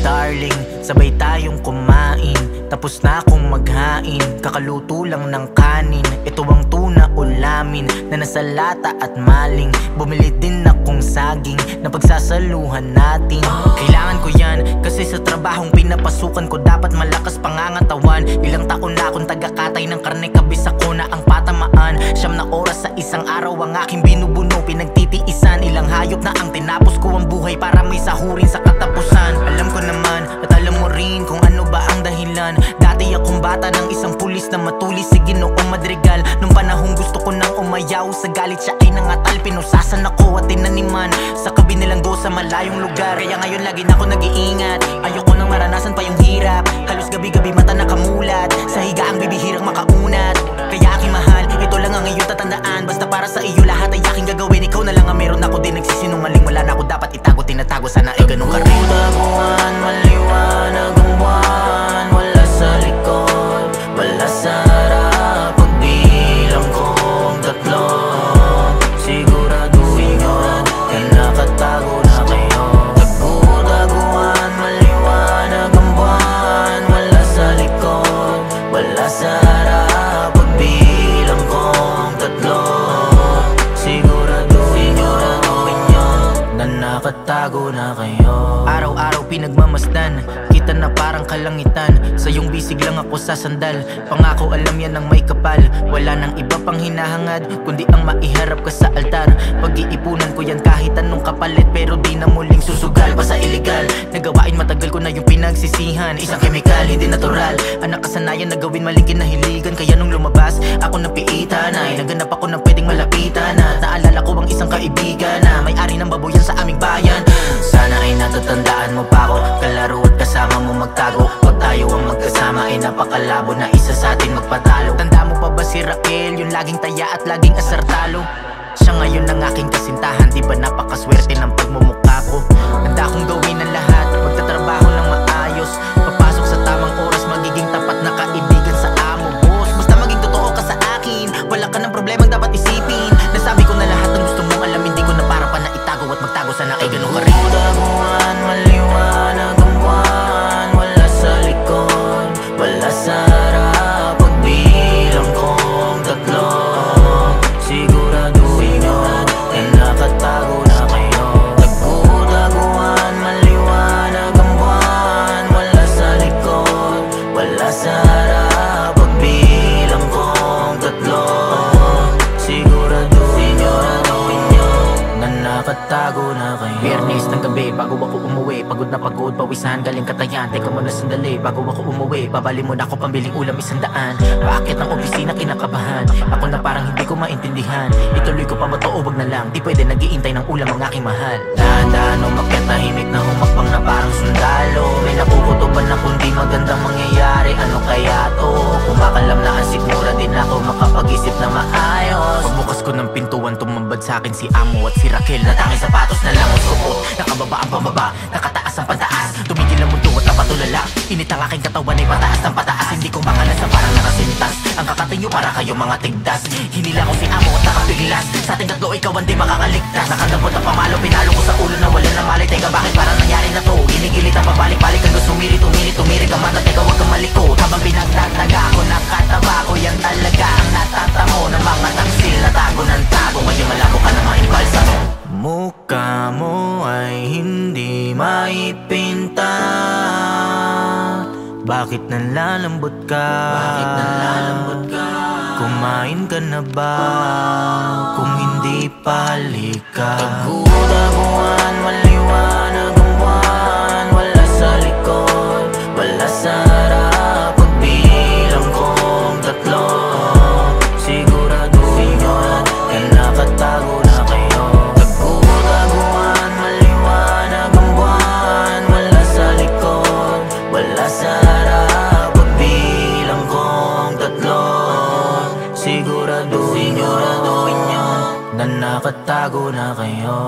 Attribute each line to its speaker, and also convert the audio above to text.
Speaker 1: darling, sabay tayong kumain. Tapos na akong maghain, kakaluto lang ng kanin. Ito ang tuna ulamin na nasa lata at maling. Bumili din akong saging na pagsasaluhan natin. Kailangan ko yan kasi sa trabahong pinapasukan ko dapat malakas pangangatawan. Ilang taon na akong tagakatay ng karne, kabis ako na ang patamaan. 9 na oras sa isang araw ang aking binubuno, pinagtitiisan. Ilang hayop na ang tinapos ko ang buhay para may sahurin sa katapusan. Alam ko naman at alam mo rin kung ano ba ang dahilan. Dati akong bata ng isang pulis na matulis si Ginoong Madrigal. Nung panahong gusto ko nang umayaw sa galit, siya ay nangatal. Pinusasan ako at tinaniman sa kabinilanggo sa malayong lugar. Kaya ngayon lagi na ako nag-iingat, ayoko nang maranasan pa yung hirap. Halos gabi-gabi mata nakamulat, sa higaang bibihirang makaunat. Kaya aking mahal, ito lang ang iyong tatandaan. Basta para sa iyo lahat ay aking gagawin. Ikaw na lang ang meron, ako din nagsisinungaling. Wala na ako dapat itago, tinatago. Sana ay ganun ka rin.
Speaker 2: Taguan, maliwanag ang buwan. Wala sa likod, wala sa harap. Pagbilang kong 3, siguraduhin nyo na nakatago na kayo. Taguan, maliwanag ang buwan. Wala sa likod, wala sa harap. Pagbilang kong 3, siguraduhin nyo na nakatago na kayo.
Speaker 1: Araw-araw pinagmamasdan, kita na parang kalangitan. Sa iyong bisig lang ako sasandal, pangako alam yan ang may kapal. Wala nang iba pang hinahangad, kundi ang maiharap ka sa altar. Pag-iipunan ko yan kahit anong kapalit, pero di na muling susugal pa sa illegal. Nagawain matagal ko na yung pinagsisihan, isang chemical, hindi natural. Ang nakasanayan na gawin maling kinahiligan. Kaya nung lumabas, ako napiitan ay naganap ako ng pwedeng malapitan. At naalala ko ang isang kaibigan na may-ari ng baboyan sa aming bayan.
Speaker 2: Sana ay natatandaan mo pa ako, kalaro at kasama mo magtago. Pag tayo ang magkasama ay napakalabo na isa sa atin magpatalo.
Speaker 1: Tanda mo pa ba si Raquel, yung laging taya at laging asartalo? Siya ngayon ang aking kasintahan, di ba napakaswerte ng pagmumukha ko? Handa kong gawin ang lahat, magtatrabaho ng maayos, papasok sa tamang oras, magiging tapat na kaibigan sa amo, boss. Basta maging totoo ka sa akin, wala ka ng problemang dapat isipin. Nasabi ko na lahat ng gusto mong alam, hindi ko na para pa na itago at magtago. Sana ay ganun ka rin.
Speaker 2: Taguan, maliwanag ang buwan. Wala sa likod, wala sa harap. Pagbilang kong 3, siguraduhin nyo na nakatago na kayo. Taguan, maliwanag ang buwan. Wala sa likod, wala sa harap. Pagbilang kong 3, siguraduhin nyo na nakatago na kayo.
Speaker 1: Biyernes ng gabi, bago ako umuwi, pagod na pagod, pawisan, galing katayan. Teka muna sandali, bago ako umuwi, babali mo na ako pambiling ulam 100. Bakit ng opisina kinakabahan? Ako na parang hindi ko maintindihan. Ituloy ko pa ba to o wag na lang? Di pwede nag-iintay ng ulam ang aking mahal.
Speaker 2: Dahan-dahan umakyat, tahimik na humakbang na parang sundalo. May nakukutuban na kundi magandang mangyayari. Ano kaya to? Kumakalam na ang sigura din ako makapag-isip na maayos.
Speaker 1: Pagbukas ko ng pintuan, tumambad sa akin si Amo at si Raquel.
Speaker 2: Na tanging sapatos na lang ang suot.
Speaker 1: Nakababa ang pababa, nakataas ang pantaas. Tumigil ang mundo at napatulala. Init ang aking katawan ay pataas ng pataas. Hindi ko makalas na parang nakasintas. Ang kakatinyo para kayo mga tigdas. Hinila ko si Amo at nakapiglas. Sa ating 3 ikaw hindi makakaligtas. Nakadabot ang pamalo, pinalo ko sa ulo na wala na malay. Teka bakit parang nangyari na to? Ginigilit ang pabalik-balik. Ang gusto tumiri ka mata. Teka wag kang malikot. Habang pinagtataga ako, nakataba ko. Yan talaga ang natatamo ng mga taksil na tago ng tago. Ngayon malabo ka na maimbalsa mo.
Speaker 2: Mukha mo ay hindi maipinta.
Speaker 1: Bakit nalalambot ka?
Speaker 2: Bakit nalalambot ka?
Speaker 1: Kumain ka na ba? Kung hindi pa, halika.
Speaker 2: Taguan, maliwanag ang buwan. Wala sa likod, wala sa harap. Pagbilang kong 3, siguraduhin nyo na nakatago na kayo. Taguan, maliwanag ang buwan. Wala sa likod, wala sa harap. Pagbilang kong 3, siguraduhin nyo na nakatago na kayo.